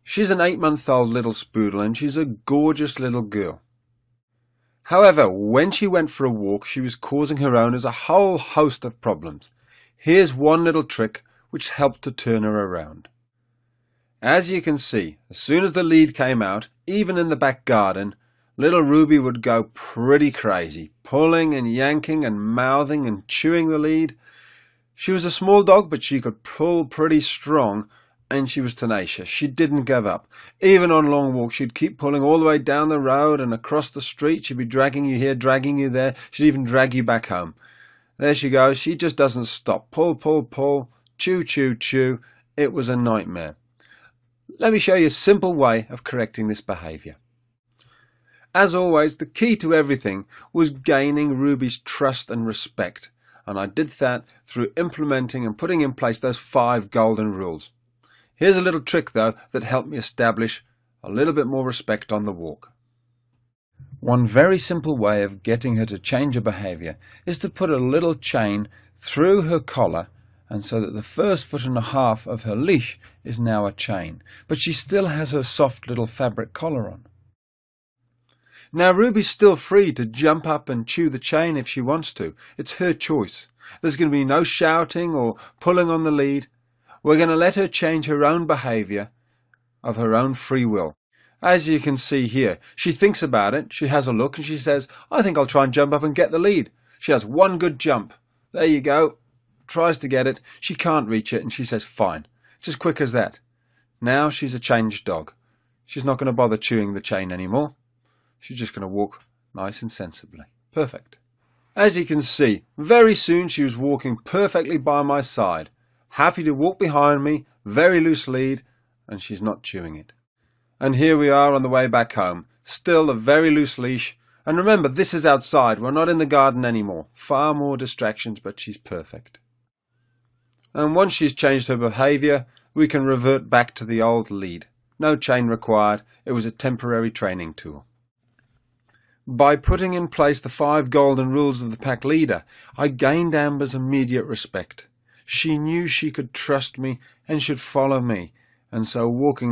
She's an 8-month-old little spoodle and she's a gorgeous little girl. However, when she went for a walk, she was causing her owners a whole host of problems. Here's one little trick which helped to turn her around. As you can see, as soon as the lead came out, even in the back garden, little Ruby would go pretty crazy, pulling and yanking and mouthing and chewing the lead. She was a small dog, but she could pull pretty strong, and she was tenacious. She didn't give up. Even on long walks, she'd keep pulling all the way down the road and across the street. She'd be dragging you here, dragging you there. She'd even drag you back home. There she goes. She just doesn't stop. Pull, pull, pull. Chew, chew, chew. It was a nightmare. Let me show you a simple way of correcting this behaviour. As always, the key to everything was gaining Ruby's trust and respect, and I did that through implementing and putting in place those 5 golden rules. Here's a little trick though that helped me establish a little bit more respect on the walk. One very simple way of getting her to change her behaviour is to put a little chain through her collar, and so that the first 1.5 foot of her leash is now a chain, but she still has her soft little fabric collar on. Now Ruby's still free to jump up and chew the chain if she wants to. It's her choice. There's going to be no shouting or pulling on the lead. We're going to let her change her own behaviour of her own free will. As you can see here, she thinks about it, she has a look and she says, I think I'll try and jump up and get the lead. She has one good jump. There you go. Tries to get it. She can't reach it and she says, fine. It's as quick as that. Now she's a changed dog. She's not going to bother chewing the chain anymore. She's just going to walk nice and sensibly. Perfect. As you can see, very soon she was walking perfectly by my side. Happy to walk behind me, very loose lead, and she's not chewing it. And here we are on the way back home. Still a very loose leash. And remember, this is outside. We're not in the garden anymore. Far more distractions, but she's perfect. And once she's changed her behaviour, we can revert back to the old lead. No chain required. It was a temporary training tool. By putting in place the 5 golden rules of the pack leader, I gained Amber's immediate respect. She knew she could trust me and should follow me, and so walking